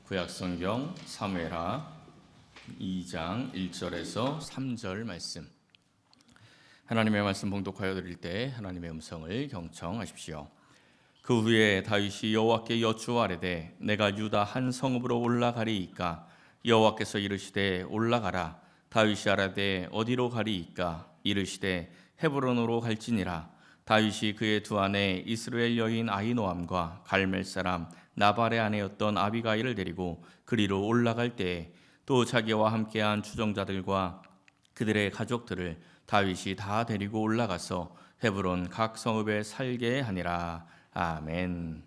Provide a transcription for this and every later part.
구약성경 사무엘하 2장 1절에서 3절 말씀. 하나님의 말씀 봉독하여 드릴 때 하나님의 음성을 경청하십시오. 그 후에 다윗이 여호와께 여쭈아래되 내가 유다 한 성읍으로 올라가리이까? 여호와께서 이르시되 올라가라. 다윗이 아뢰되 어디로 가리이까? 이르시되 헤브론으로 갈지니라. 다윗이 그의 두 아내 이스라엘 여인 아히노암과 갈멜 사람 나발의 아내였던 아비가일을 데리고 그리로 올라갈 때에 또 자기와 함께한 추종자들과 그들의 가족들을 다윗이 다 데리고 올라가서 헤브론 각 성읍에 살게 하니라. 아멘.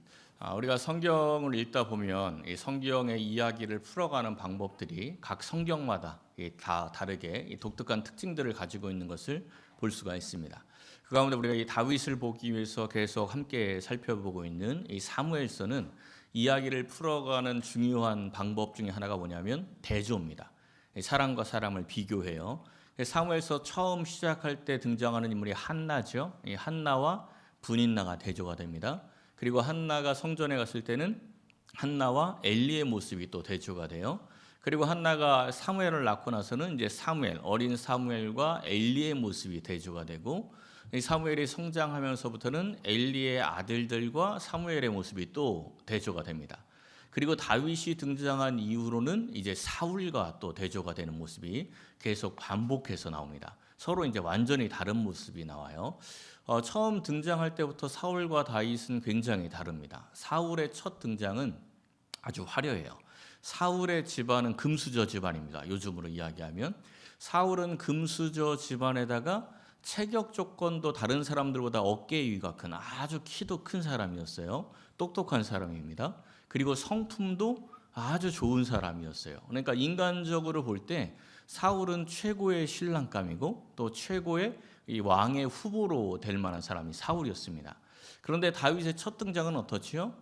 우리가 성경을 읽다 보면 이 성경의 이야기를 풀어가는 방법들이 각 성경마다 다 다르게 독특한 특징들을 가지고 있는 것을 볼 수가 있습니다. 그 가운데 우리가 이 다윗을 보기 위해서 계속 함께 살펴보고 있는 이 사무엘서는 이야기를 풀어가는 중요한 방법 중에 하나가 뭐냐면 대조입니다. 사람과 사람을 비교해요. 사무엘서 처음 시작할 때 등장하는 인물이 한나죠. 이 한나와 분인나가 대조가 됩니다. 그리고 한나가 성전에 갔을 때는 한나와 엘리의 모습이 또 대조가 돼요. 그리고 한나가 사무엘을 낳고 나서는 이제 사무엘, 어린 사무엘과 엘리의 모습이 대조가 되고, 사무엘이 성장하면서부터는 엘리의 아들들과 사무엘의 모습이 또 대조가 됩니다. 그리고 다윗이 등장한 이후로는 이제 사울과 또 대조가 되는 모습이 계속 반복해서 나옵니다. 서로 이제 완전히 다른 모습이 나와요. 처음 등장할 때부터 사울과 다윗은 굉장히 다릅니다. 사울의 첫 등장은 아주 화려해요. 사울의 집안은 금수저 집안입니다. 요즘으로 이야기하면 사울은 금수저 집안에다가 체격 조건도 다른 사람들보다 어깨 위가 큰 아주 키도 큰 사람이었어요. 똑똑한 사람입니다. 그리고 성품도 아주 좋은 사람이었어요. 그러니까 인간적으로 볼 때 사울은 최고의 신랑감이고 또 최고의 이 왕의 후보로 될 만한 사람이 사울이었습니다. 그런데 다윗의 첫 등장은 어떻지요?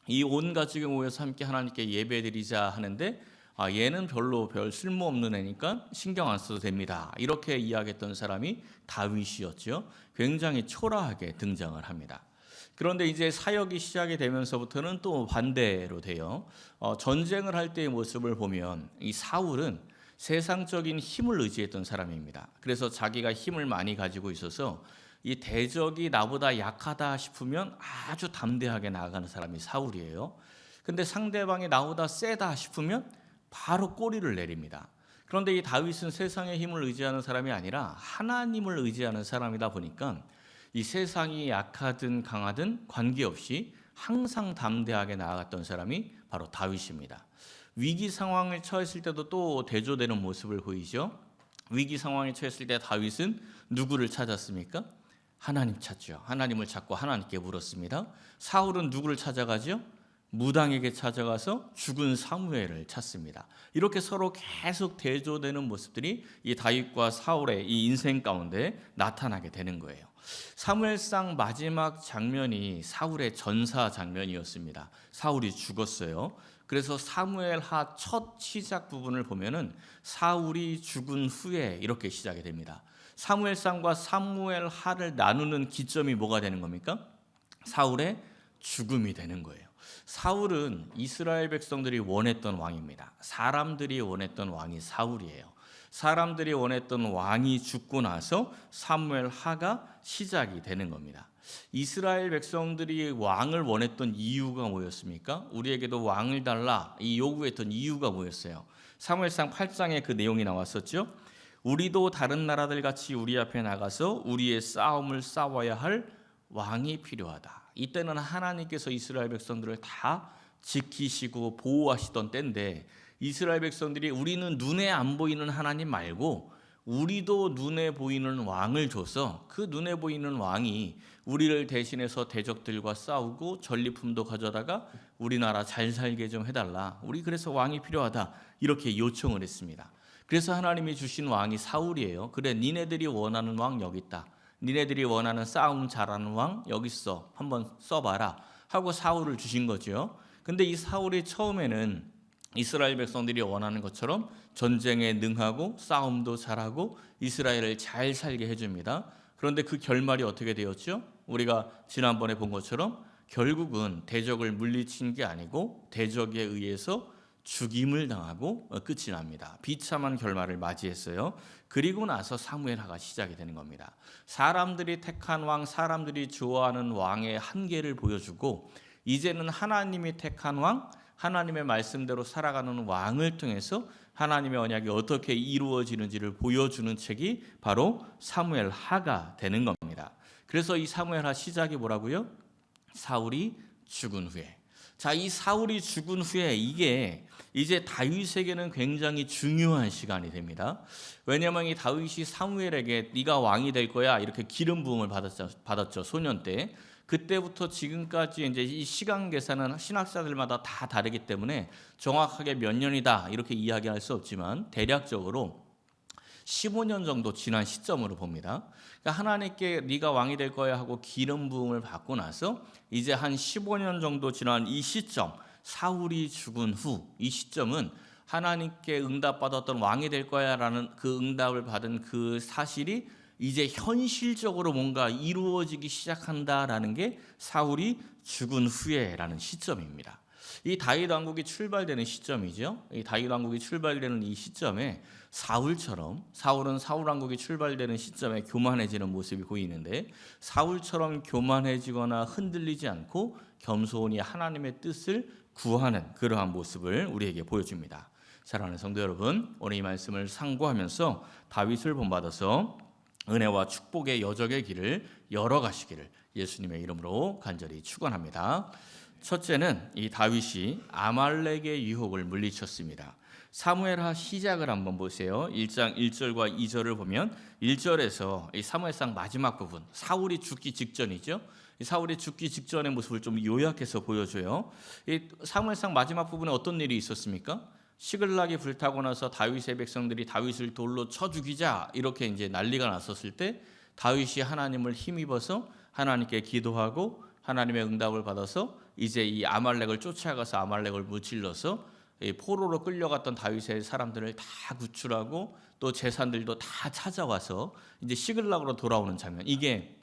이 온 가족이 모여서 함께 하나님께 예배드리자 하는데 얘는 별 쓸모없는 애니까 신경 안 써도 됩니다. 이렇게 이야기했던 사람이 다윗이었죠. 굉장히 초라하게 등장을 합니다. 그런데 이제 사역이 시작이 되면서부터는 또 반대로 돼요. 전쟁을 할 때의 모습을 보면 이 사울은 세상적인 힘을 의지했던 사람입니다. 그래서 자기가 힘을 많이 가지고 있어서 이 대적이 나보다 약하다 싶으면 아주 담대하게 나아가는 사람이 사울이에요. 근데 상대방이 나보다 세다 싶으면 바로 꼬리를 내립니다. 그런데 이 다윗은 세상의 힘을 의지하는 사람이 아니라 하나님을 의지하는 사람이다 보니까 이 세상이 약하든 강하든 관계없이 항상 담대하게 나아갔던 사람이 바로 다윗입니다. 위기 상황에 처했을 때도 또 대조되는 모습을 보이죠. 위기 상황에 처했을 때 다윗은 누구를 찾았습니까? 하나님 찾죠. 하나님을 찾고 하나님께 물었습니다. 사울은 누구를 찾아가죠? 무당에게 찾아가서 죽은 사무엘을 찾습니다. 이렇게 서로 계속 대조되는 모습들이 이 다윗과 사울의 이 인생 가운데 나타나게 되는 거예요. 사무엘상 마지막 장면이 사울의 전사 장면이었습니다. 사울이 죽었어요. 그래서 사무엘하 첫 시작 부분을 보면은 사울이 죽은 후에 이렇게 시작이 됩니다. 사무엘상과 사무엘하를 나누는 기점이 뭐가 되는 겁니까? 사울의 죽음이 되는 거예요. 사울은 이스라엘 백성들이 원했던 왕입니다. 사람들이 원했던 왕이 사울이에요. 사람들이 원했던 왕이 죽고 나서 사무엘하가 시작이 되는 겁니다. 이스라엘 백성들이 왕을 원했던 이유가 뭐였습니까? 우리에게도 왕을 달라 이 요구했던 이유가 뭐였어요? 사무엘상 8장에 그 내용이 나왔었죠. 우리도 다른 나라들 같이 우리 앞에 나가서 우리의 싸움을 싸워야 할 왕이 필요하다. 이때는 하나님께서 이스라엘 백성들을 다 지키시고 보호하시던 때인데 이스라엘 백성들이 우리는 눈에 안 보이는 하나님 말고 우리도 눈에 보이는 왕을 줘서 그 눈에 보이는 왕이 우리를 대신해서 대적들과 싸우고 전리품도 가져다가 우리나라 잘 살게 좀 해달라. 우리 그래서 왕이 필요하다. 이렇게 요청을 했습니다. 그래서 하나님이 주신 왕이 사울이에요. 그래, 니네들이 원하는 왕 여기 있다. 니네들이 원하는 싸움 잘하는 왕 여기 있어. 한번 써봐라 하고 사울을 주신 거죠. 근데 이 사울이 처음에는 이스라엘 백성들이 원하는 것처럼 전쟁에 능하고 싸움도 잘하고 이스라엘을 잘 살게 해줍니다. 그런데 그 결말이 어떻게 되었죠? 우리가 지난번에 본 것처럼 결국은 대적을 물리친 게 아니고 대적에 의해서 죽임을 당하고 끝이 납니다. 비참한 결말을 맞이했어요. 그리고 나서 사무엘하가 시작이 되는 겁니다. 사람들이 택한 왕, 사람들이 좋아하는 왕의 한계를 보여주고 이제는 하나님이 택한 왕, 하나님의 말씀대로 살아가는 왕을 통해서 하나님의 언약이 어떻게 이루어지는지를 보여주는 책이 바로 사무엘하가 되는 겁니다. 그래서 이 사무엘하 시작이 뭐라고요? 사울이 죽은 후에. 자, 이 사울이 죽은 후에 이게 이제 다윗에게는 굉장히 중요한 시간이 됩니다. 왜냐하면 이 다윗이 사무엘에게 네가 왕이 될 거야 이렇게 기름 부음을 받았죠. 소년 때. 그때부터 지금까지 이제 이 시간 계산은 신학자들마다 다 다르기 때문에 정확하게 몇 년이다 이렇게 이야기할 수 없지만 대략적으로 15년 정도 지난 시점으로 봅니다. 그러니까 하나님께 네가 왕이 될 거야 하고 기름 부음을 받고 나서 이제 한 15년 정도 지난 이 시점, 사울이 죽은 후 이 시점은 하나님께 응답받았던 왕이 될 거야라는 그 응답을 받은 그 사실이 이제 현실적으로 뭔가 이루어지기 시작한다라는 게 사울이 죽은 후에라는 시점입니다. 이 다윗 왕국이 출발되는 시점이죠. 이 다윗 왕국이 출발되는 이 시점에 사울은 사울 왕국이 출발되는 시점에 교만해지는 모습이 보이는데 사울처럼 교만해지거나 흔들리지 않고 겸손히 하나님의 뜻을 구하는 그러한 모습을 우리에게 보여줍니다. 사랑하는 성도 여러분, 오늘 이 말씀을 상고하면서 다윗을 본받아서 은혜와 축복의 여적의 길을 열어가시기를 예수님의 이름으로 간절히 축원합니다. 첫째는 이 다윗이 아말렉의 유혹을 물리쳤습니다. 사무엘하 시작을 한번 보세요. 1장 1절과 2절을 보면 1절에서 이 사무엘상 마지막 부분, 사울이 죽기 직전이죠. 이 사울이 죽기 직전의 모습을 좀 요약해서 보여줘요. 이 사무엘상 마지막 부분에 어떤 일이 있었습니까? 시글락이 불타고 나서 다윗의 백성들이 다윗을 돌로 쳐 죽이자 이렇게 이제 난리가 났었을 때 다윗이 하나님을 힘입어서 하나님께 기도하고 하나님의 응답을 받아서 이제 이 아말렉을 쫓아가서 아말렉을 무찔러서 포로로 끌려갔던 다윗의 사람들을 다 구출하고 또 재산들도 다 찾아와서 이제 시글락으로 돌아오는 장면. 이게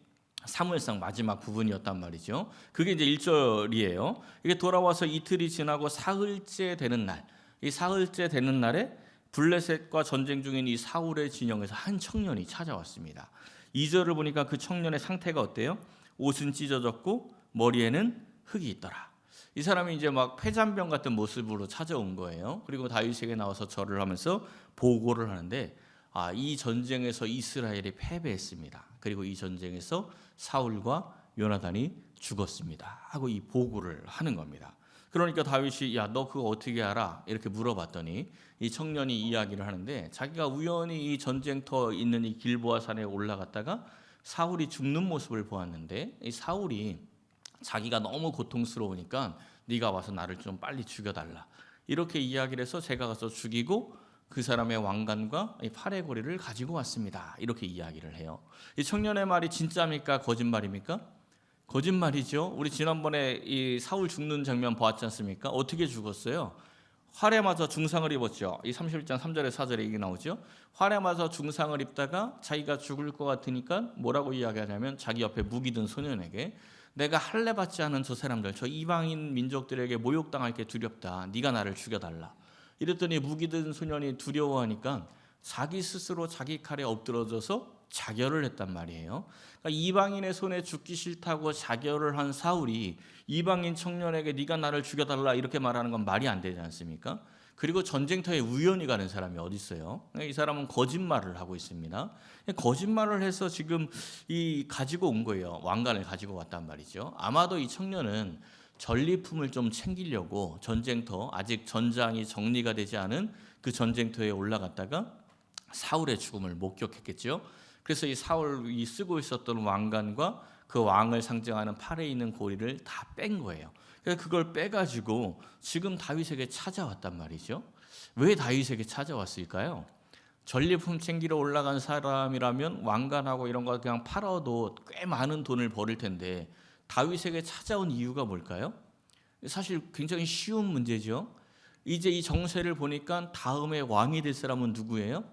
사무엘상 마지막 부분이었단 말이죠. 그게 이제 1절이에요. 이게 돌아와서 이틀이 지나고 사흘째 되는 날. 이 사흘째 되는 날에 블레셋과 전쟁 중인 이 사울의 진영에서 한 청년이 찾아왔습니다. 2절을 보니까 그 청년의 상태가 어때요? 옷은 찢어졌고 머리에는 흙이 있더라. 이 사람이 이제 막 폐잔병 같은 모습으로 찾아온 거예요. 그리고 다윗에게 나와서 절을 하면서 보고를 하는데 이 전쟁에서 이스라엘이 패배했습니다. 그리고 이 전쟁에서 사울과 요나단이 죽었습니다 하고 이 보고를 하는 겁니다. 그러니까 다윗이 야, 너 그거 어떻게 알아? 이렇게 물어봤더니 이 청년이 이야기를 하는데 자기가 우연히 이 전쟁터 있는 이 길보아 산에 올라갔다가 사울이 죽는 모습을 보았는데 이 사울이 자기가 너무 고통스러우니까 네가 와서 나를 좀 빨리 죽여달라 이렇게 이야기를 해서 제가 가서 죽이고 그 사람의 왕관과 이 팔의 고리를 가지고 왔습니다 이렇게 이야기를 해요. 이 청년의 말이 진짜입니까? 거짓말입니까? 거짓말이죠. 우리 지난번에 이 사울 죽는 장면 보았지 않습니까? 어떻게 죽었어요? 활에 맞아 중상을 입었죠. 이 31장 3절에 4절에 이게 나오죠. 활에 맞아 중상을 입다가 자기가 죽을 것 같으니까 뭐라고 이야기하냐면 자기 옆에 무기 든 소년에게 내가 할례 받지 않은 저 사람들, 저 이방인 민족들에게 모욕당할 게 두렵다. 네가 나를 죽여달라. 이랬더니 무기 든 소년이 두려워하니까 자기 스스로 자기 칼에 엎드러져서 자결을 했단 말이에요. 그러니까 이방인의 손에 죽기 싫다고 자결을 한 사울이 이방인 청년에게 네가 나를 죽여달라 이렇게 말하는 건 말이 안 되지 않습니까? 그리고 전쟁터에 우연히 가는 사람이 어디 있어요? 이 사람은 거짓말을 하고 있습니다. 거짓말을 해서 지금 이 가지고 온 거예요. 왕관을 가지고 왔단 말이죠. 아마도 이 청년은 전리품을 좀 챙기려고 전쟁터 아직 전장이 정리가 되지 않은 그 전쟁터에 올라갔다가 사울의 죽음을 목격했겠죠. 그래서 이 사울이 쓰고 있었던 왕관과 그 왕을 상징하는 팔에 있는 고리를 다 뺀 거예요. 그래서 그걸 빼가지고 지금 다윗에게 찾아왔단 말이죠. 왜 다윗에게 찾아왔을까요? 전리품 챙기러 올라간 사람이라면 왕관하고 이런 거 그냥 팔아도 꽤 많은 돈을 벌을 텐데 다윗에게 찾아온 이유가 뭘까요? 사실 굉장히 쉬운 문제죠. 이제 이 정세를 보니까 다음에 왕이 될 사람은 누구예요?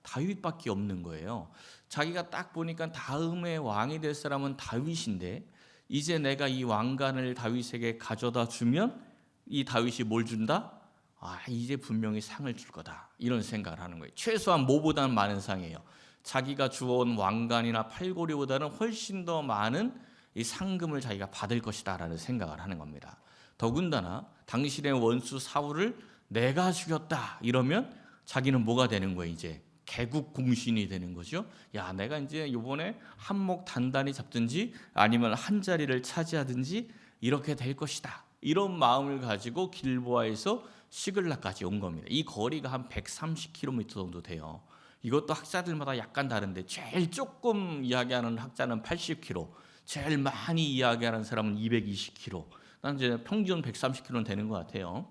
다윗밖에 없는 거예요. 자기가 딱 보니까 다음에 왕이 될 사람은 다윗인데 이제 내가 이 왕관을 다윗에게 가져다 주면 이 다윗이 뭘 준다? 이제 분명히 상을 줄 거다 이런 생각을 하는 거예요. 최소한 뭐보다는 많은 상이에요. 자기가 주워온 왕관이나 팔고리보다는 훨씬 더 많은 이 상금을 자기가 받을 것이다라는 생각을 하는 겁니다. 더군다나 당신의 원수 사울을 내가 죽였다 이러면 자기는 뭐가 되는 거예요? 이제 개국 공신이 되는 거죠. 야, 내가 이제 이번에 한몫 단단히 잡든지 아니면 한 자리를 차지하든지 이렇게 될 것이다. 이런 마음을 가지고 길보아에서 시글락까지 온 겁니다. 이 거리가 한 130km 정도 돼요. 이것도 학자들마다 약간 다른데 제일 조금 이야기하는 학자는 80km, 제일 많이 이야기하는 사람은 220km. 난 이제 평균 130km는 되는 것 같아요.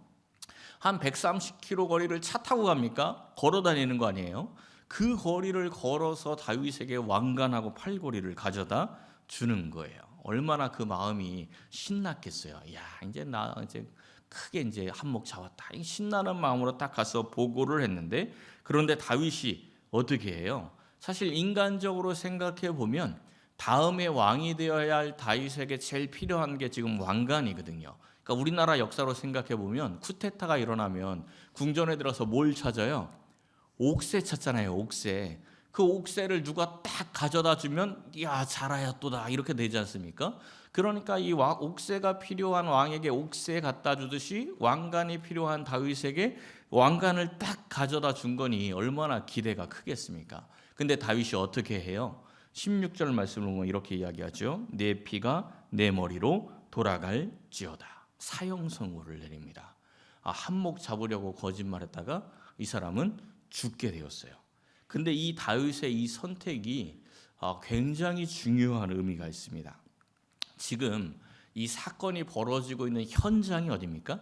한 130km 거리를 차 타고 갑니까? 걸어 다니는 거 아니에요? 그 거리를 걸어서 다윗에게 왕관하고 팔고리를 가져다 주는 거예요. 얼마나 그 마음이 신났겠어요. 야, 이제 나 이제 크게 이제 한몫 잡았다. 신나는 마음으로 딱 가서 보고를 했는데, 그런데 다윗이 어떻게 해요? 사실 인간적으로 생각해 보면 다음에 왕이 되어야 할 다윗에게 제일 필요한 게 지금 왕관이거든요. 그러니까 우리나라 역사로 생각해 보면 쿠데타가 일어나면 궁전에 들어서 뭘 찾아요? 옥새 찾잖아요. 옥새. 그 옥새를 누가 딱 가져다 주면 야, 잘하였도다 이렇게 되지 않습니까? 그러니까 이 옥새가 필요한 왕에게 옥새 갖다 주듯이 왕관이 필요한 다윗에게 왕관을 딱 가져다 준 거니 얼마나 기대가 크겠습니까? 근데 다윗이 어떻게 해요? 16절 말씀을 보면 이렇게 이야기하죠. 내 피가 내 머리로 돌아갈지어다. 사형 선고를 내립니다. 한몫 잡으려고 거짓말했다가 이 사람은 죽게 되었어요. 근데 이 다윗의 이 선택이 굉장히 중요한 의미가 있습니다. 지금 이 사건이 벌어지고 있는 현장이 어디입니까?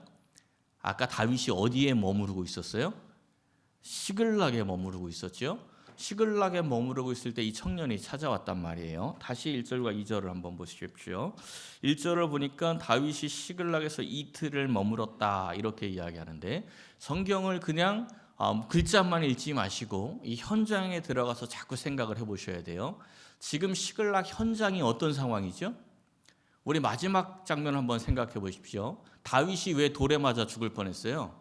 아까 다윗이 어디에 머무르고 있었어요? 시글락에 머무르고 있었죠. 시글락에 머무르고 있을 때 이 청년이 찾아왔단 말이에요. 다시 1절과 2절을 한번 보십시오. 1절을 보니까 다윗이 시글락에서 이틀을 머물었다 이렇게 이야기하는데, 성경을 그냥 글자만 읽지 마시고 이 현장에 들어가서 자꾸 생각을 해보셔야 돼요. 지금 시글락 현장이 어떤 상황이죠? 우리 마지막 장면 한번 생각해 보십시오. 다윗이 왜 돌에 맞아 죽을 뻔했어요?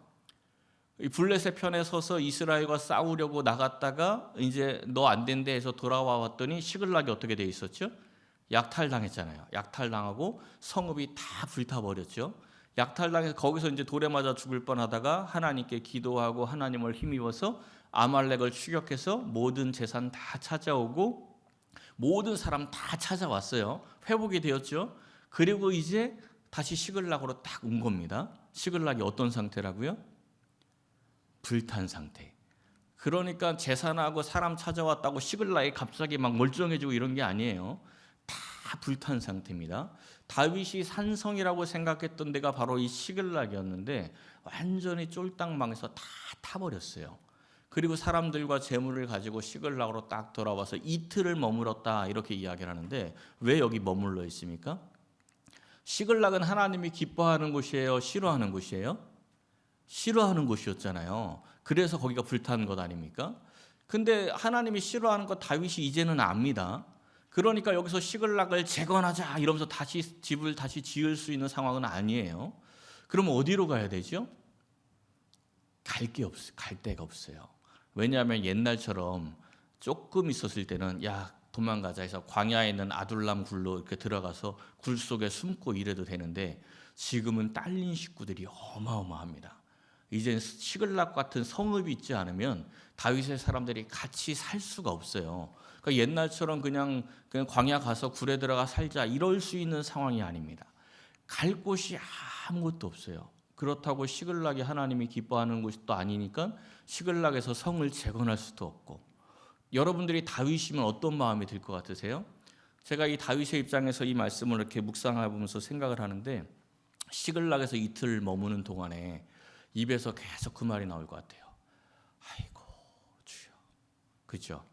이 블레셋 편에 서서 이스라엘과 싸우려고 나갔다가 이제 너 안 된대 해서 돌아와 왔더니 시글락이 어떻게 돼 있었죠? 약탈당했잖아요. 약탈당하고 성읍이 다 불타버렸죠. 약탈당해서 거기서 이제 돌에 맞아 죽을 뻔하다가 하나님께 기도하고 하나님을 힘입어서 아말렉을 추격해서 모든 재산 다 찾아오고 모든 사람 다 찾아왔어요. 회복이 되었죠. 그리고 이제 다시 시글락으로 딱 온 겁니다. 시글락이 어떤 상태라고요? 불탄 상태. 그러니까 재산하고 사람 찾아왔다고 시글락이 갑자기 막 멀쩡해지고 이런 게 아니에요. 다 불탄 상태입니다. 다윗이 산성이라고 생각했던 데가 바로 이 시글락이었는데 완전히 쫄딱 망해서 다 타버렸어요. 그리고 사람들과 재물을 가지고 시글락으로 딱 돌아와서 이틀을 머물었다 이렇게 이야기를 하는데, 왜 여기 머물러 있습니까? 시글락은 하나님이 기뻐하는 곳이에요? 싫어하는 곳이에요? 싫어하는 곳이었잖아요. 그래서 거기가 불타는 것 아닙니까? 근데 하나님이 싫어하는 것 다윗이 이제는 압니다. 그러니까 여기서 시글락을 재건하자 이러면서 다시 집을 다시 지을 수 있는 상황은 아니에요. 그럼 어디로 가야 되죠? 갈 데가 없어요. 왜냐하면 옛날처럼 조금 있었을 때는 야, 도망가자 해서 광야에 있는 아둘람 굴로 이렇게 들어가서 굴 속에 숨고 이래도 되는데, 지금은 딸린 식구들이 어마어마합니다. 이제 시글락 같은 성읍이 있지 않으면 다윗의 사람들이 같이 살 수가 없어요. 그러니까 옛날처럼 그냥 광야 가서 굴에 들어가 살자 이럴 수 있는 상황이 아닙니다. 갈 곳이 아무것도 없어요. 그렇다고 시글락이 하나님이 기뻐하는 곳도 아니니까 시글락에서 성을 재건할 수도 없고. 여러분들이 다윗이면 어떤 마음이 들 것 같으세요? 제가 이 다윗의 입장에서 이 말씀을 이렇게 묵상해보면서 생각을 하는데, 시글락에서 이틀 머무는 동안에 입에서 계속 그 말이 나올 것 같아요. 아이고 주여. 그죠?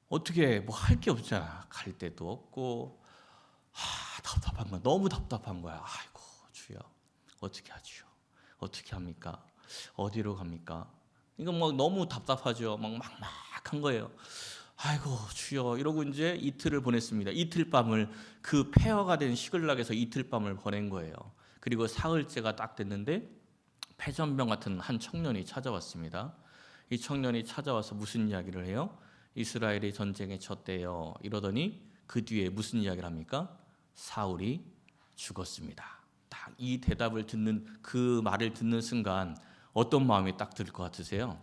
어떻게 뭐 할 게 없잖아. 갈 데도 없고 답답한 거야. 너무 답답한 거야. 아이고 주여 어떻게 하지요? 어떻게 합니까? 어디로 갑니까? 이거 뭐 너무 답답하죠. 막 막막한 거예요. 아이고 주여 이러고 이제 이틀을 보냈습니다. 이틀 밤을 그 폐허가 된 시글락에서 이틀 밤을 보낸 거예요. 그리고 사흘째가 딱 됐는데 패전병 같은 한 청년이 찾아왔습니다. 이 청년이 찾아와서 무슨 이야기를 해요? 이스라엘이 전쟁에 졌대요. 이러더니 그 뒤에 무슨 이야기를 합니까? 사울이 죽었습니다. 딱 이 대답을 듣는, 그 말을 듣는 순간 어떤 마음이 딱 들 것 같으세요?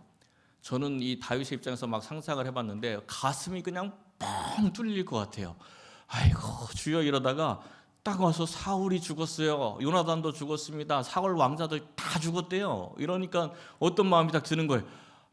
저는 이 다윗의 입장에서 막 상상을 해봤는데 가슴이 그냥 뻥 뚫릴 것 같아요. 아이고 주여, 이러다가 딱 와서 사울이 죽었어요. 요나단도 죽었습니다. 사울 왕자들 다 죽었대요. 이러니까 어떤 마음이 딱 드는 거예요.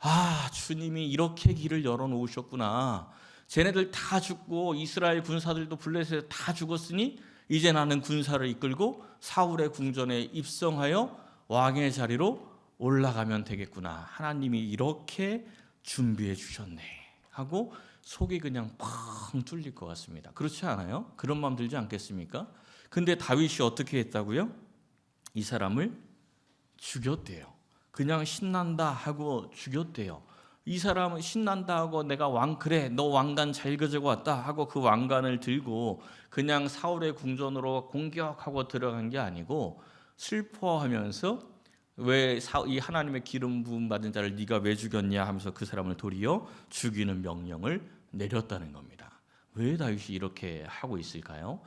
아, 주님이 이렇게 길을 열어놓으셨구나. 쟤네들 다 죽고 이스라엘 군사들도 블레셋에 다 죽었으니 이제 나는 군사를 이끌고 사울의 궁전에 입성하여 왕의 자리로 올라가면 되겠구나. 하나님이 이렇게 준비해 주셨네 하고 속이 그냥 팡 뚫릴 것 같습니다. 그렇지 않아요? 그런 마음 들지 않겠습니까? 근데 다윗이 어떻게 했다고요? 이 사람을 죽였대요. 그냥 신난다 하고 죽였대요. 이 사람은 신난다 하고 내가 그래 너 왕관 잘 가지고 왔다 하고 그 왕관을 들고 그냥 사울의 궁전으로 공격하고 들어간 게 아니고 슬퍼하면서 왜 이 하나님의 기름 부음 받은 자를 네가 왜 죽였냐 하면서 그 사람을 도리어 죽이는 명령을 내렸다는 겁니다. 왜 다윗이 이렇게 하고 있을까요?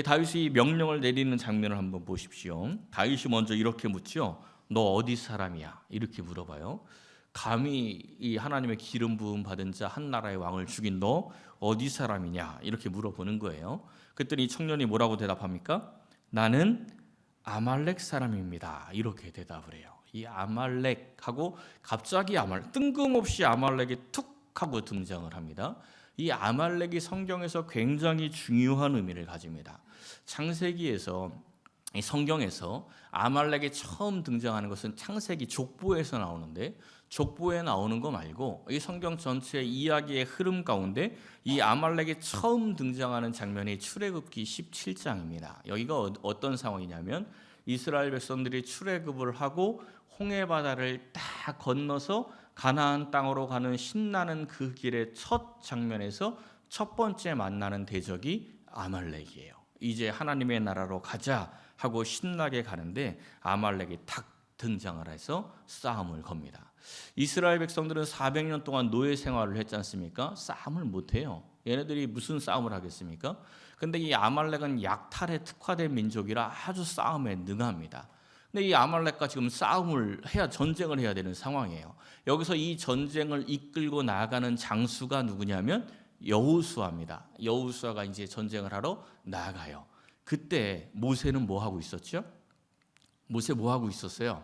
다윗이 명령을 내리는 장면을 한번 보십시오. 다윗이 먼저 이렇게 묻죠. 너 어디 사람이야? 이렇게 물어봐요. 감히 이 하나님의 기름 부음 받은 자 한 나라의 왕을 죽인 너 어디 사람이냐? 이렇게 물어보는 거예요. 그랬더니 이 청년이 뭐라고 대답합니까? 나는 아말렉 사람입니다. 이렇게 대답을 해요. 이 아말렉하고 갑자기 뜬금없이 아말렉이 툭 하고 등장을 합니다. 이 아말렉이 성경에서 굉장히 중요한 의미를 가집니다. 창세기에서 이 성경에서 아말렉이 처음 등장하는 것은 창세기 족보에서 나오는데 족보에 나오는 거 말고 이 성경 전체의 이야기의 흐름 가운데 이 아말렉이 처음 등장하는 장면이 출애굽기 17장입니다. 여기가 어떤 상황이냐면 이스라엘 백성들이 출애굽을 하고 홍해 바다를 딱 건너서 가나안 땅으로 가는 신나는 그 길의 첫 장면에서 첫 번째 만나는 대적이 아말렉이에요. 이제 하나님의 나라로 가자 하고 신나게 가는데 아말렉이 탁 등장을 해서 싸움을 겁니다. 이스라엘 백성들은 400년 동안 노예 생활을 했지 않습니까? 싸움을 못해요. 얘네들이 무슨 싸움을 하겠습니까? 근데 이 아말렉은 약탈에 특화된 민족이라 아주 싸움에 능합니다. 근데 이 아말렉과 지금 전쟁을 해야 되는 상황이에요. 여기서 이 전쟁을 이끌고 나아가는 장수가 누구냐면 여호수아입니다. 여호수아가 이제 전쟁을 하러 나가요. 그때 모세는 뭐 하고 있었죠? 모세 뭐 하고 있었어요?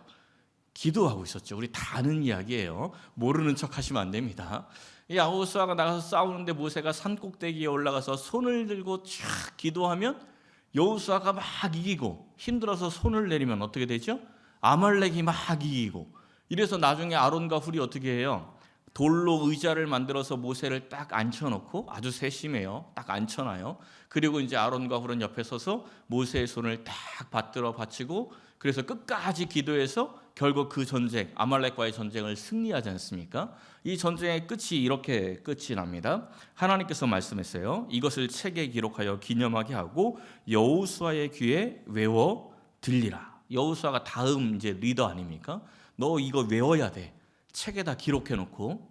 기도하고 있었죠. 우리 다 아는 이야기예요. 모르는 척 하시면 안 됩니다. 이 여호수아가 나가서 싸우는데 모세가 산 꼭대기에 올라가서 손을 들고 쫙 기도하면 여호수아가 막 이기고 힘들어서 손을 내리면 어떻게 되죠? 아말렉이 막 이기고 이래서 나중에 아론과 훌이 어떻게 해요? 돌로 의자를 만들어서 모세를 딱 앉혀놓고 아주 세심해요. 딱 앉혀놔요. 그리고 이제 아론과 훌은 옆에 서서 모세의 손을 딱 받들어 바치고 그래서 끝까지 기도해서 결국 그 전쟁, 아말렉과의 전쟁을 승리하지 않습니까? 이 전쟁의 끝이 이렇게 끝이 납니다. 하나님께서 말씀했어요. 이것을 책에 기록하여 기념하게 하고 여호수아의 귀에 외워 들리라. 여호수아가 다음 이제 리더 아닙니까? 너 이거 외워야 돼. 책에다 기록해 놓고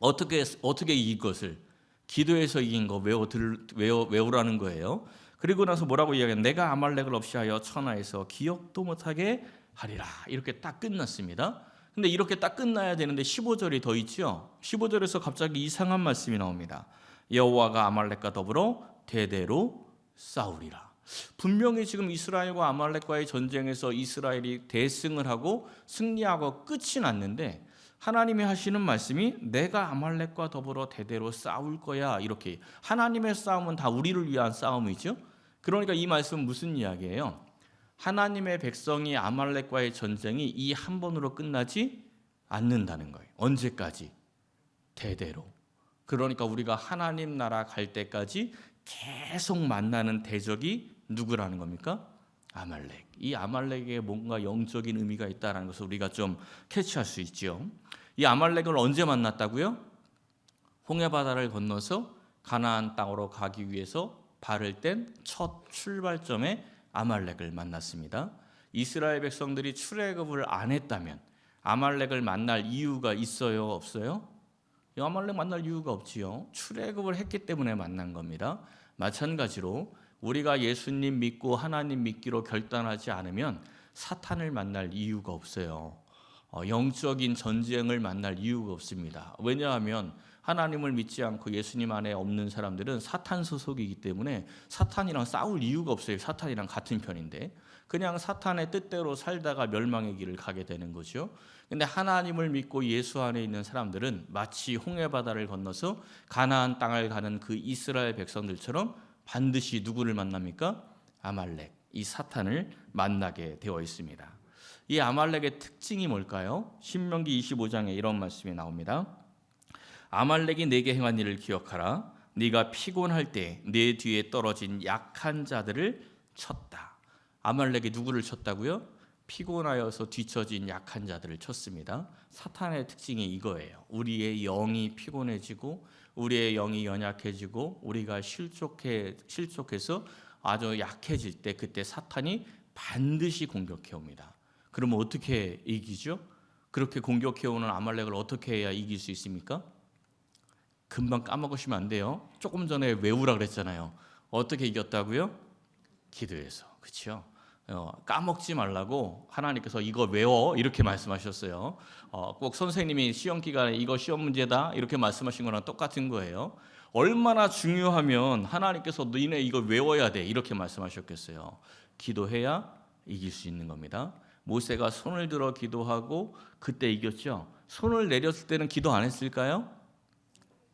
어떻게 이긴 것을 기도해서 이긴 거 외우라는 거예요. 그리고 나서 뭐라고 이야기해요? 내가 아말렉을 없이 하여 천하에서 기억도 못하게 하리라. 이렇게 딱 끝났습니다. 근데 이렇게 딱 끝나야 되는데 15절이 더 있죠. 15절에서 갑자기 이상한 말씀이 나옵니다. 여호와가 아말렉과 더불어 대대로 싸우리라. 분명히 지금 이스라엘과 아말렉과의 전쟁에서 이스라엘이 대승을 하고 승리하고 끝이 났는데 하나님이 하시는 말씀이 내가 아말렉과 더불어 대대로 싸울 거야. 이렇게 하나님의 싸움은 다 우리를 위한 싸움이죠. 그러니까 이 말씀은 무슨 이야기예요? 하나님의 백성이 아말렉과의 전쟁이 이 한 번으로 끝나지 않는다는 거예요. 언제까지? 대대로. 그러니까 우리가 하나님 나라 갈 때까지 계속 만나는 대적이 누구라는 겁니까? 아말렉. 이 아말렉에 뭔가 영적인 의미가 있다는 것을 우리가 좀 캐치할 수 있죠. 이 아말렉을 언제 만났다고요? 홍해 바다를 건너서 가나안 땅으로 가기 위해서 발을 뗀 첫 출발점에 아말렉을 만났습니다. 이스라엘 백성들이 출애굽을 안 했다면 아말렉을 만날 이유가 있어요, 없어요? 아말렉 만날 이유가 없지요. 출애굽을 했기 때문에 만난 겁니다. 마찬가지로 우리가 예수님 믿고 하나님 믿기로 결단하지 않으면 사탄을 만날 이유가 없어요. 영적인 전쟁을 만날 이유가 없습니다. 왜냐하면 하나님을 믿지 않고 예수님 안에 없는 사람들은 사탄 소속이기 때문에 사탄이랑 싸울 이유가 없어요. 사탄이랑 같은 편인데 그냥 사탄의 뜻대로 살다가 멸망의 길을 가게 되는 거죠. 근데 하나님을 믿고 예수 안에 있는 사람들은 마치 홍해 바다를 건너서 가나안 땅을 가는 그 이스라엘 백성들처럼 반드시 누구를 만납니까? 아말렉, 이 사탄을 만나게 되어 있습니다. 이 아말렉의 특징이 뭘까요? 신명기 25장에 이런 말씀이 나옵니다. 아말렉이 내게 행한 일을 기억하라. 네가 피곤할 때 내 뒤에 떨어진 약한 자들을 쳤다. 아말렉이 누구를 쳤다고요? 피곤하여서 뒤처진 약한 자들을 쳤습니다. 사탄의 특징이 이거예요. 우리의 영이 피곤해지고 우리의 영이 연약해지고 우리가 실족해서 아주 약해질 때 그때 사탄이 반드시 공격해 옵니다. 그러면 어떻게 이기죠? 그렇게 공격해 오는 아말렉을 어떻게 해야 이길 수 있습니까? 금방 까먹으시면 안 돼요. 조금 전에 외우라 그랬잖아요. 어떻게 이겼다고요? 기도해서. 그렇죠? 까먹지 말라고 하나님께서 이거 외워 이렇게 말씀하셨어요. 꼭 선생님이 시험 기간에 이거 시험 문제다 이렇게 말씀하신 거랑 똑같은 거예요. 얼마나 중요하면 하나님께서 너희네 이거 외워야 돼 이렇게 말씀하셨겠어요. 기도해야 이길 수 있는 겁니다. 모세가 손을 들어 기도하고 그때 이겼죠. 손을 내렸을 때는 기도 안 했을까요?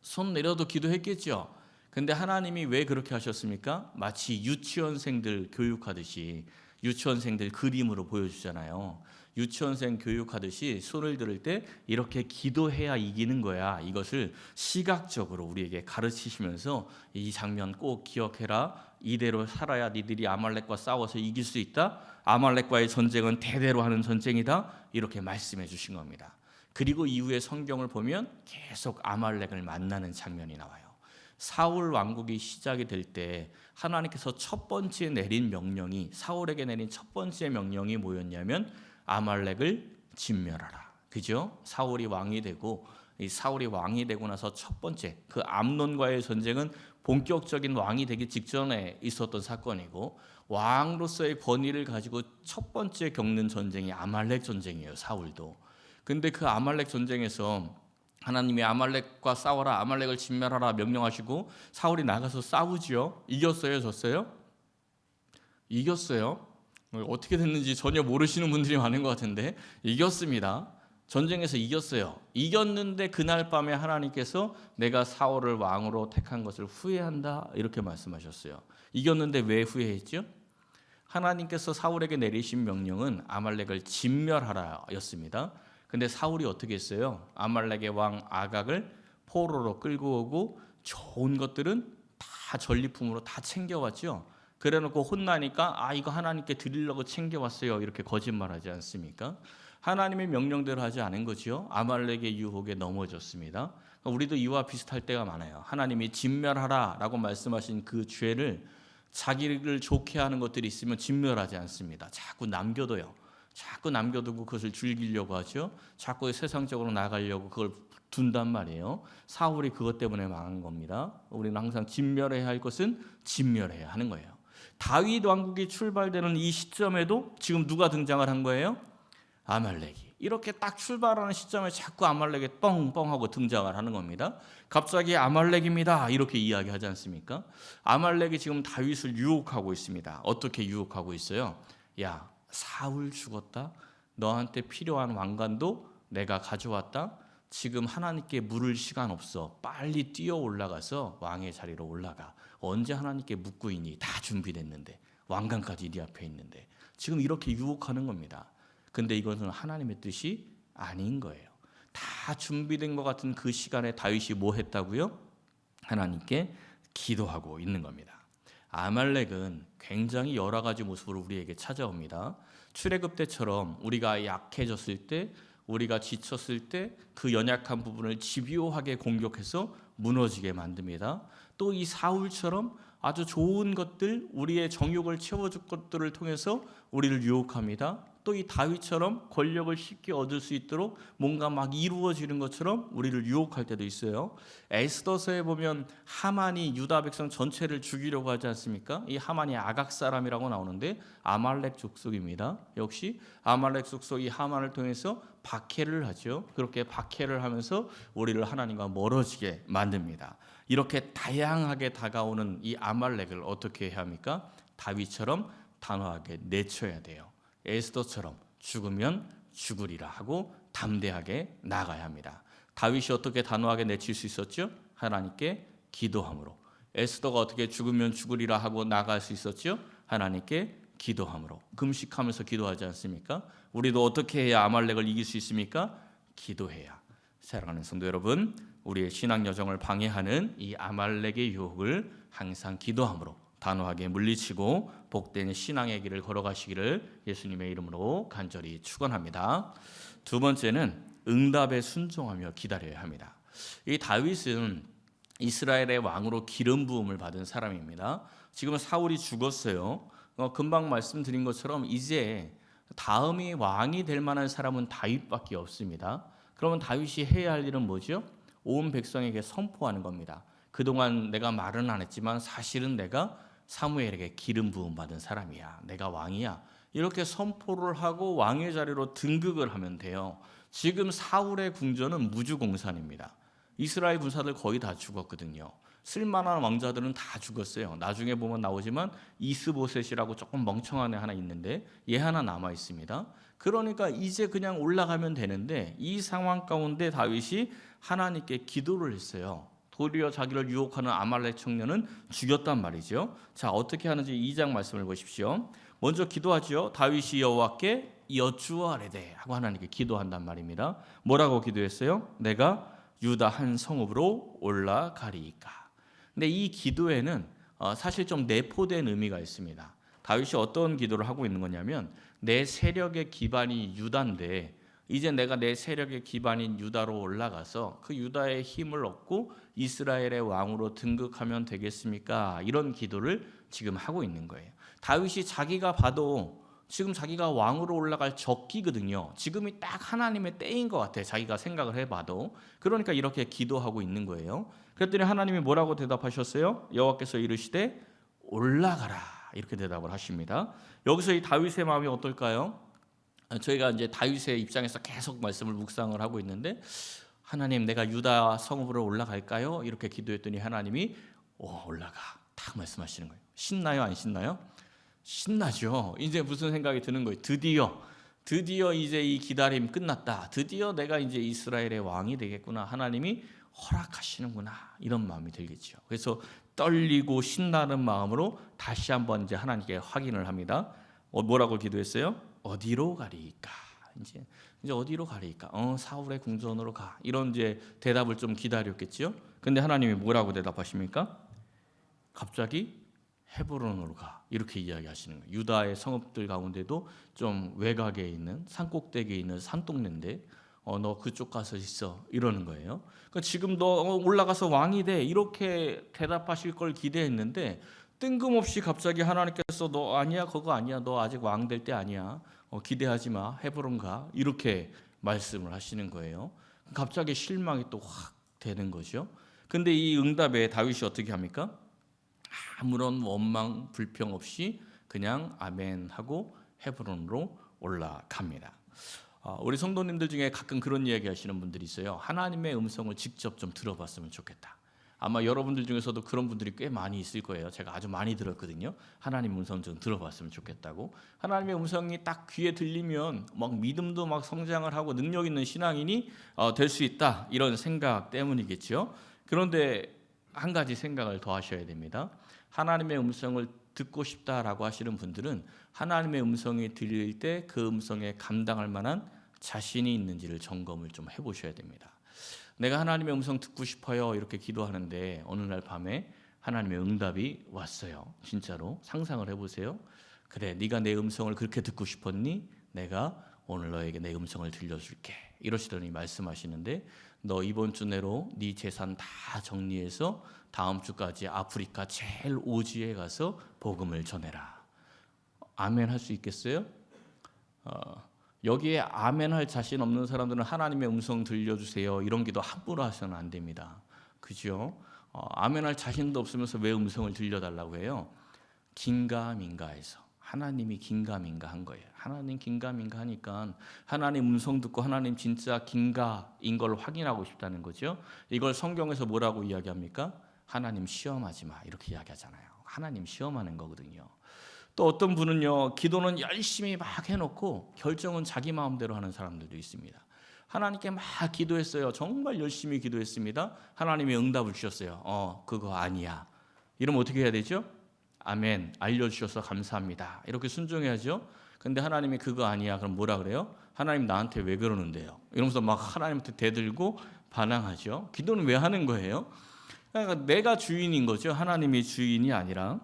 손 내려도 기도했겠죠. 근데 하나님이 왜 그렇게 하셨습니까? 마치 유치원생들 교육하듯이 유치원생들 그림으로 보여주잖아요. 유치원생 교육하듯이 손을 들을 때 이렇게 기도해야 이기는 거야. 이것을 시각적으로 우리에게 가르치시면서 이 장면 꼭 기억해라. 이대로 살아야 니들이 아말렉과 싸워서 이길 수 있다. 아말렉과의 전쟁은 대대로 하는 전쟁이다. 이렇게 말씀해 주신 겁니다. 그리고 이후에 성경을 보면 계속 아말렉을 만나는 장면이 나와요. 사울 왕국이 시작이 될 때 하나님께서 첫 번째 내린 명령이 사울에게 내린 첫 번째 명령이 뭐였냐면 아말렉을 진멸하라. 그죠? 사울이 왕이 되고 이 사울이 왕이 되고 나서 첫 번째 그 암논과의 전쟁은 본격적인 왕이 되기 직전에 있었던 사건이고 왕으로서의 권위를 가지고 첫 번째 겪는 전쟁이 아말렉 전쟁이에요. 사울도. 근데 그 아말렉 전쟁에서 하나님이 아말렉과 싸워라, 아말렉을 진멸하라 명령하시고 사울이 나가서 싸우지요. 이겼어요, 졌어요? 이겼어요. 어떻게 됐는지 전혀 모르시는 분들이 많은 것 같은데 이겼습니다. 전쟁에서 이겼어요. 이겼는데 그날 밤에 하나님께서 내가 사울을 왕으로 택한 것을 후회한다 이렇게 말씀하셨어요. 이겼는데 왜 후회했죠? 하나님께서 사울에게 내리신 명령은 아말렉을 진멸하라였습니다. 근데 사울이 어떻게 했어요? 아말렉의 왕 아각을 포로로 끌고 오고 좋은 것들은 다 전리품으로 다 챙겨왔죠. 그래놓고 혼나니까 이거 하나님께 드리려고 챙겨왔어요. 이렇게 거짓말하지 않습니까? 하나님의 명령대로 하지 않은 거죠. 아말렉의 유혹에 넘어졌습니다. 우리도 이와 비슷할 때가 많아요. 하나님이 진멸하라라고 말씀하신 그 죄를 자기를 좋게 하는 것들이 있으면 진멸하지 않습니다. 자꾸 남겨둬요. 자꾸 남겨두고 그것을 즐기려고 하죠. 자꾸 세상적으로 나가려고 그걸 둔단 말이에요. 사울이 그것 때문에 망한 겁니다. 우리는 항상 진멸해야 할 것은 진멸해야 하는 거예요. 다윗 왕국이 출발되는 이 시점에도 지금 누가 등장을 한 거예요? 아말렉이. 이렇게 딱 출발하는 시점에 자꾸 아말렉이 뻥뻥하고 등장을 하는 겁니다. 갑자기 아말렉입니다 이렇게 이야기하지 않습니까? 아말렉이 지금 다윗을 유혹하고 있습니다. 어떻게 유혹하고 있어요? 야, 사울 죽었다. 너한테 필요한 왕관도 내가 가져왔다. 지금 하나님께 물을 시간 없어. 빨리 뛰어 올라가서 왕의 자리로 올라가. 언제 하나님께 묻고 있니? 다 준비됐는데. 왕관까지 네 앞에 있는데. 지금 이렇게 유혹하는 겁니다. 근데 이것은 하나님의 뜻이 아닌 거예요. 다 준비된 것 같은 그 시간에 다윗이 뭐 했다고요? 하나님께 기도하고 있는 겁니다. 아말렉은 굉장히 여러 가지 모습으로 우리에게 찾아옵니다. 출애굽 때처럼 우리가 약해졌을 때, 우리가 지쳤을 때 그 연약한 부분을 집요하게 공격해서 무너지게 만듭니다. 또 이 사울처럼 아주 좋은 것들, 우리의 정욕을 채워줄 것들을 통해서 우리를 유혹합니다. 또 이 다윗처럼 권력을 쉽게 얻을 수 있도록 뭔가 막 이루어지는 것처럼 우리를 유혹할 때도 있어요. 에스더서에 보면 하만이 유다 백성 전체를 죽이려고 하지 않습니까? 이 하만이 아각 사람이라고 나오는데 아말렉 족속입니다. 역시 아말렉 족속 이 하만을 통해서 박해를 하죠. 그렇게 박해를 하면서 우리를 하나님과 멀어지게 만듭니다. 이렇게 다양하게 다가오는 이 아말렉을 어떻게 해야 합니까? 다윗처럼 단호하게 내쳐야 돼요. 에스더처럼 죽으면 죽으리라 하고 담대하게 나가야 합니다. 다윗이 어떻게 단호하게 내칠 수 있었죠? 하나님께 기도함으로. 에스더가 어떻게 죽으면 죽으리라 하고 나갈 수 있었죠? 하나님께 기도함으로. 금식하면서 기도하지 않습니까? 우리도 어떻게 해야 아말렉을 이길 수 있습니까? 기도해야. 사랑하는 성도 여러분, 우리의 신앙 여정을 방해하는 이 아말렉의 유혹을 항상 기도함으로 단호하게 물리치고 복된 신앙의 길을 걸어가시기를 예수님의 이름으로 간절히 축원합니다. 두 번째는 응답에 순종하며 기다려야 합니다. 이 다윗은 이스라엘의 왕으로 기름 부음을 받은 사람입니다. 지금 사울이 죽었어요. 금방 말씀드린 것처럼 이제 다음이 왕이 될 만한 사람은 다윗밖에 없습니다. 그러면 다윗이 해야 할 일은 뭐죠? 온 백성에게 선포하는 겁니다. 그동안 내가 말은 안 했지만 사실은 내가 사무엘에게 기름 부음 받은 사람이야. 내가 왕이야. 이렇게 선포를 하고 왕의 자리로 등극을 하면 돼요. 지금 사울의 궁전은 무주공산입니다. 이스라엘 군사들 거의 다 죽었거든요. 쓸만한 왕자들은 다 죽었어요. 나중에 보면 나오지만 이스보셋이라고 조금 멍청한 애 하나 있는데 얘 하나 남아 있습니다. 그러니까 이제 그냥 올라가면 되는데 이 상황 가운데 다윗이 하나님께 기도를 했어요. 도리어 자기를 유혹하는 아말렉 청년은 죽였단 말이죠. 자, 어떻게 하는지 2장 말씀을 보십시오. 먼저 기도하죠. 다윗이 여호와께 여쭈어레되 하고 하나님께 기도한단 말입니다. 뭐라고 기도했어요? 내가 유다 한 성읍으로 올라가리이까. 근데 이 기도에는 사실 좀 내포된 의미가 있습니다. 다윗이 어떤 기도를 하고 있는 거냐면 내 세력의 기반이 유다인데 이제 내가 내 세력의 기반인 유다로 올라가서 그 유다의 힘을 얻고 이스라엘의 왕으로 등극하면 되겠습니까? 이런 기도를 지금 하고 있는 거예요. 다윗이 자기가 봐도 지금 자기가 왕으로 올라갈 적기거든요. 지금이 딱 하나님의 때인 것 같아. 자기가 생각을 해봐도. 그러니까 이렇게 기도하고 있는 거예요. 그랬더니 하나님이 뭐라고 대답하셨어요? 여호와께서 이르시되 올라가라. 이렇게 대답을 하십니다. 여기서 이 다윗의 마음이 어떨까요? 저희가 이제 다윗의 입장에서 계속 말씀을 묵상을 하고 있는데 하나님 내가 유다 성읍으로 올라갈까요? 이렇게 기도했더니 하나님이 올라가 딱 말씀하시는 거예요. 신나요? 안 신나요? 신나죠. 이제 무슨 생각이 드는 거예요? 드디어 이제 이 기다림 끝났다. 드디어 내가 이제 이스라엘의 왕이 되겠구나. 하나님이 허락하시는구나. 이런 마음이 들겠죠. 그래서 떨리고 신나는 마음으로 다시 한번 이제 하나님께 확인을 합니다. 뭐라고 기도했어요? 어디로 가리이까? 이제 어디로 가리이까? 사울의 궁전으로 가. 이런 이제 대답을 좀 기다렸겠지요. 근데 하나님이 뭐라고 대답하십니까? 갑자기 헤브론으로 가. 이렇게 이야기하시는 거예요. 유다의 성읍들 가운데도 좀 외곽에 있는 산꼭대기에 있는 산동네인데 너 그쪽 가서 있어. 이러는 거예요. 그러니까 지금 너 올라가서 왕이 돼. 이렇게 대답하실 걸 기대했는데 뜬금없이 갑자기 하나님께서 너 아니야, 그거 아니야, 너 아직 왕 될 때 아니야, 기대하지 마, 헤브론 가. 이렇게 말씀을 하시는 거예요. 갑자기 실망이 또 확 되는 거죠. 근데 이 응답에 다윗이 어떻게 합니까? 아무런 원망 불평 없이 그냥 아멘 하고 헤브론으로 올라갑니다. 우리 성도님들 중에 가끔 그런 이야기 하시는 분들이 있어요. 하나님의 음성을 직접 좀 들어봤으면 좋겠다. 아마 여러분들 중에서도 그런 분들이 꽤 많이 있을 거예요. 제가 아주 많이 들었거든요. 하나님 음성 좀 들어봤으면 좋겠다고. 하나님의 음성이 딱 귀에 들리면 막 믿음도 막 성장을 하고 능력 있는 신앙인이 될 수 있다. 이런 생각 때문이겠죠. 그런데 한 가지 생각을 더 하셔야 됩니다. 하나님의 음성을 듣고 싶다라고 하시는 분들은 하나님의 음성이 들릴 때 그 음성에 감당할 만한 자신이 있는지를 점검을 좀 해보셔야 됩니다. 내가 하나님의 음성 듣고 싶어요 이렇게 기도하는데 어느 날 밤에 하나님의 응답이 왔어요. 진짜로 상상을 해보세요. 그래, 네가 내 음성을 그렇게 듣고 싶었니? 내가 오늘 너에게 내 음성을 들려줄게. 이러시더니 말씀하시는데 너 이번 주 내로 네 재산 다 정리해서 다음 주까지 아프리카 제일 오지에 가서 복음을 전해라. 아멘 할 수 있겠어요? 여기에 아멘 할 자신 없는 사람들은 하나님의 음성 들려주세요 이런 기도 함부로 하셔는 안 됩니다. 그죠? 아멘 할 자신도 없으면서 왜 음성을 들려달라고 해요? 긴가민가해서 하나님이 긴가민가 한 거예요. 하나님 긴가민가 하니까 하나님 음성 듣고 하나님 진짜 긴가인 걸 확인하고 싶다는 거죠. 이걸 성경에서 뭐라고 이야기합니까? 하나님 시험하지 마 이렇게 이야기하잖아요. 하나님 시험하는 거거든요. 또 어떤 분은요, 기도는 열심히 막 해놓고 결정은 자기 마음대로 하는 사람들도 있습니다. 하나님께 막 기도했어요. 정말 열심히 기도했습니다. 하나님이 응답을 주셨어요. 그거 아니야. 이러면 어떻게 해야 되죠? 아멘, 알려주셔서 감사합니다. 이렇게 순종해야죠. 근데 하나님이 그거 아니야. 그럼 뭐라 그래요? 하나님 나한테 왜 그러는데요? 이러면서 막 하나님한테 대들고 반항하죠. 기도는 왜 하는 거예요? 그러니까 내가 주인인 거죠. 하나님이 주인이 아니라.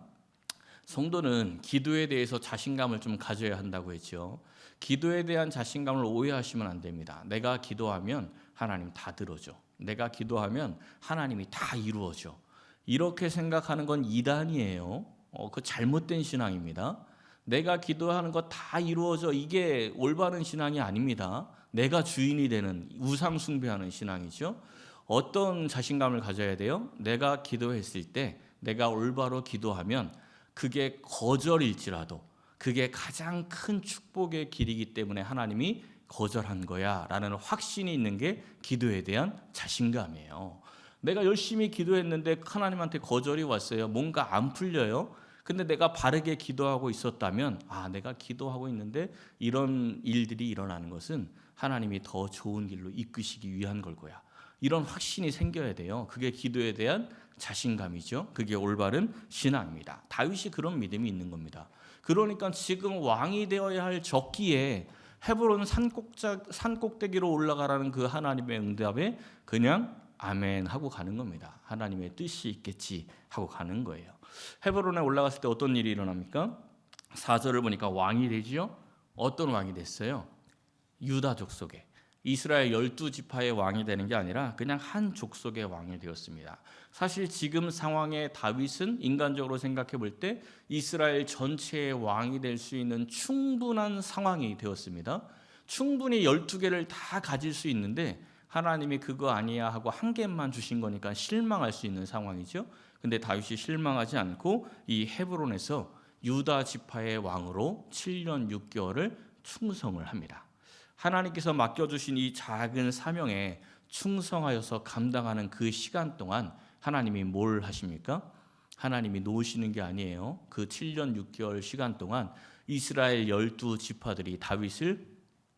성도는 기도에 대해서 자신감을 좀 가져야 한다고 했죠. 기도에 대한 자신감을 오해하시면 안 됩니다. 내가 기도하면 하나님 다 들어줘. 내가 기도하면 하나님이 다 이루어져. 이렇게 생각하는 건 이단이에요. 그 잘못된 신앙입니다. 내가 기도하는 거 다 이루어져. 이게 올바른 신앙이 아닙니다. 내가 주인이 되는 우상 숭배하는 신앙이죠. 어떤 자신감을 가져야 돼요? 내가 기도했을 때 내가 올바로 기도하면 그게 거절일지라도 그게 가장 큰 축복의 길이기 때문에 하나님이 거절한 거야 라는 확신이 있는 게 기도에 대한 자신감이에요. 내가 열심히 기도했는데 하나님한테 거절이 왔어요. 뭔가 안 풀려요. 근데 내가 바르게 기도하고 있었다면 내가 기도하고 있는데 이런 일들이 일어나는 것은 하나님이 더 좋은 길로 이끄시기 위한 걸 거야. 이런 확신이 생겨야 돼요. 그게 기도에 대한 자신감이죠. 그게 올바른 신앙입니다. 다윗이 그런 믿음이 있는 겁니다. 그러니까 지금 왕이 되어야 할 적기에 헤브론 산꼭대기로 올라가라는 그 하나님의 응답에 그냥 아멘 하고 가는 겁니다. 하나님의 뜻이 있겠지 하고 가는 거예요. 헤브론에 올라갔을 때 어떤 일이 일어납니까? 4절을 보니까 왕이 되지요. 어떤 왕이 됐어요? 유다 족속에. 이스라엘 12지파의 왕이 되는 게 아니라 그냥 한 족속의 왕이 되었습니다. 사실 지금 상황에 다윗은 인간적으로 생각해 볼 때 이스라엘 전체의 왕이 될 수 있는 충분한 상황이 되었습니다. 충분히 12개를 다 가질 수 있는데 하나님이 그거 아니야 하고 한 개만 주신 거니까 실망할 수 있는 상황이죠. 근데 다윗이 실망하지 않고 이 헤브론에서 유다 지파의 왕으로 7년 6개월을 충성을 합니다. 하나님께서 맡겨주신 이 작은 사명에 충성하여서 감당하는 그 시간 동안 하나님이 뭘 하십니까? 하나님이 놓으시는 게 아니에요. 그 7년 6개월 시간 동안 이스라엘 12지파들이 다윗을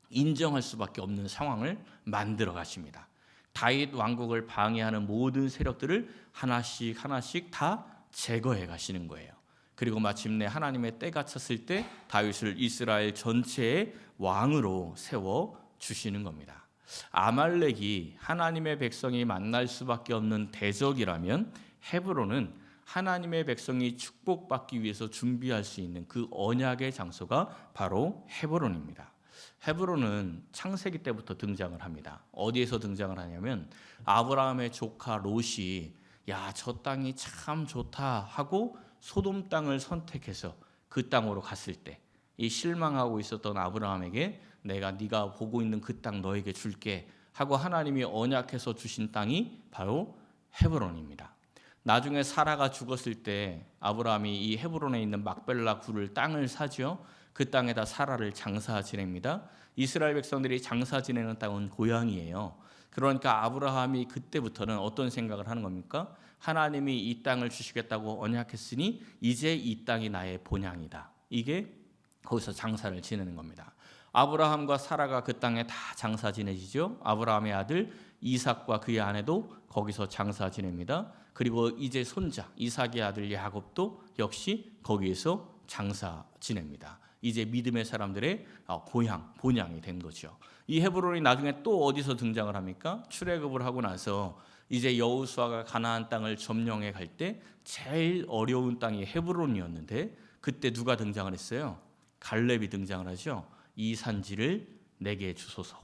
인정할 수밖에 없는 상황을 만들어 가십니다. 다윗 왕국을 방해하는 모든 세력들을 하나씩 하나씩 다 제거해 가시는 거예요. 그리고 마침내 하나님의 때가 찼을 때 다윗을 이스라엘 전체의 왕으로 세워 주시는 겁니다. 아말렉이 하나님의 백성이 만날 수밖에 없는 대적이라면 헤브론은 하나님의 백성이 축복받기 위해서 준비할 수 있는 그 언약의 장소가 바로 헤브론입니다. 헤브론은 창세기 때부터 등장을 합니다. 어디에서 등장을 하냐면 아브라함의 조카 롯이 저 땅이 참 좋다 하고 소돔 땅을 선택해서 그 땅으로 갔을 때 이 실망하고 있었던 아브라함에게 내가 네가 보고 있는 그 땅 너에게 줄게 하고 하나님이 언약해서 주신 땅이 바로 헤브론입니다. 나중에 사라가 죽었을 때 아브라함이 이 헤브론에 있는 막벨라 굴을 땅을 사죠. 그 땅에다 사라를 장사 지냅니다. 이스라엘 백성들이 장사 지내는 땅은 고향이에요. 그러니까 아브라함이 그때부터는 어떤 생각을 하는 겁니까? 하나님이 이 땅을 주시겠다고 언약했으니 이제 이 땅이 나의 본향이다. 이게 거기서 장사를 지내는 겁니다. 아브라함과 사라가 그 땅에 다 장사 지내지죠. 아브라함의 아들 이삭과 그의 아내도 거기서 장사 지냅니다. 그리고 이제 손자 이삭의 아들 야곱도 역시 거기에서 장사 지냅니다. 이제 믿음의 사람들의 고향, 본향이 된 거죠. 이 헤브론이 나중에 또 어디서 등장을 합니까? 출애굽을 하고 나서 이제 여호수아가 가나안 땅을 점령해 갈 때 제일 어려운 땅이 헤브론이었는데 그때 누가 등장을 했어요? 갈렙이 등장을 하죠. 이 산지를 내게 주소서.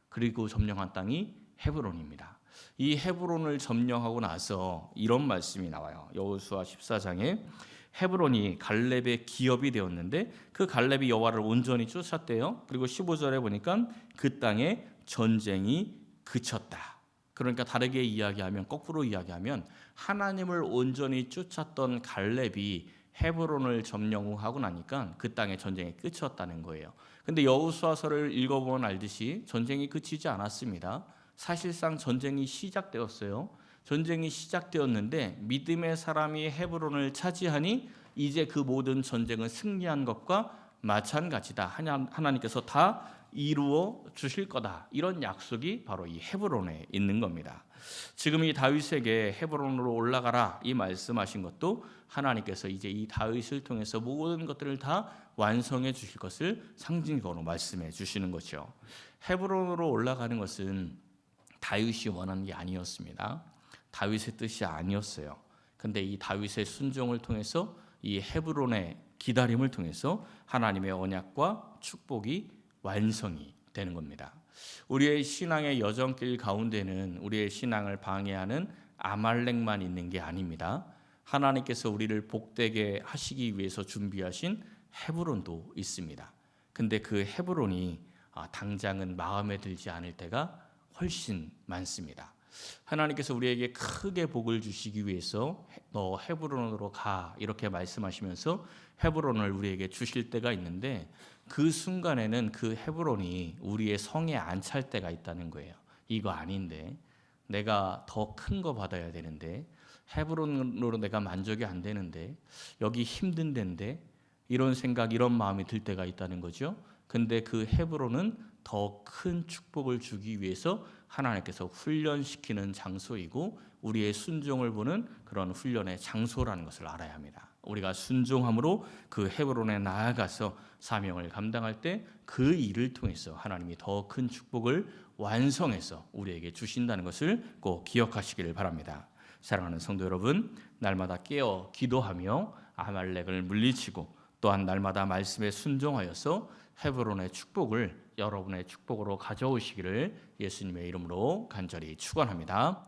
그리고 점령한 땅이 헤브론입니다. 이 헤브론을 점령하고 나서 이런 말씀이 나와요. 여호수아 14장에 헤브론이 갈렙의 기업이 되었는데 그 갈렙이 여호와를 온전히 쫓았대요. 그리고 15절에 보니까 그 땅에 전쟁이 그쳤다. 그러니까 다르게 이야기하면, 거꾸로 이야기하면 하나님을 온전히 쫓았던 갈렙이 헤브론을 점령하고 나니까 그 땅의 전쟁이 끝이었다는 거예요. 근데 여호수아서를 읽어보면 알듯이 전쟁이 그치지 않았습니다. 사실상 전쟁이 시작되었어요. 전쟁이 시작되었는데 믿음의 사람이 헤브론을 차지하니 이제 그 모든 전쟁은 승리한 것과 마찬가지다. 하나님께서 다 이루어 주실 거다. 이런 약속이 바로 이 헤브론에 있는 겁니다. 지금 이 다윗에게 헤브론으로 올라가라 이 말씀하신 것도 하나님께서 이제 이 다윗을 통해서 모든 것들을 다 완성해 주실 것을 상징적으로 말씀해 주시는 거죠. 헤브론으로 올라가는 것은 다윗이 원하는 게 아니었습니다. 다윗의 뜻이 아니었어요. 근데 이 다윗의 순종을 통해서 이 헤브론의 기다림을 통해서 하나님의 언약과 축복이 완성이 되는 겁니다. 우리의 신앙의 여정길 가운데는 우리의 신앙을 방해하는 아말렉만 있는 게 아닙니다. 하나님께서 우리를 복되게 하시기 위해서 준비하신 헤브론도 있습니다. 근데 그 헤브론이 당장은 마음에 들지 않을 때가 훨씬 많습니다. 하나님께서 우리에게 크게 복을 주시기 위해서 너 헤브론으로 가 이렇게 말씀하시면서 헤브론을 우리에게 주실 때가 있는데 그 순간에는 그 헤브론이 우리의 성에 안 찰 때가 있다는 거예요. 이거 아닌데, 내가 더 큰 거 받아야 되는데, 헤브론으로 내가 만족이 안 되는데, 여기 힘든 데인데, 이런 생각, 이런 마음이 들 때가 있다는 거죠. 근데 그 헤브론은 더 큰 축복을 주기 위해서 하나님께서 훈련시키는 장소이고 우리의 순종을 보는 그런 훈련의 장소라는 것을 알아야 합니다. 우리가 순종함으로 그 헤브론에 나아가서 사명을 감당할 때 그 일을 통해서 하나님이 더 큰 축복을 완성해서 우리에게 주신다는 것을 꼭 기억하시기를 바랍니다. 사랑하는 성도 여러분, 날마다 깨어 기도하며 아말렉을 물리치고 또한 날마다 말씀에 순종하여서 헤브론의 축복을 여러분의 축복으로 가져오시기를 예수님의 이름으로 간절히 축원합니다.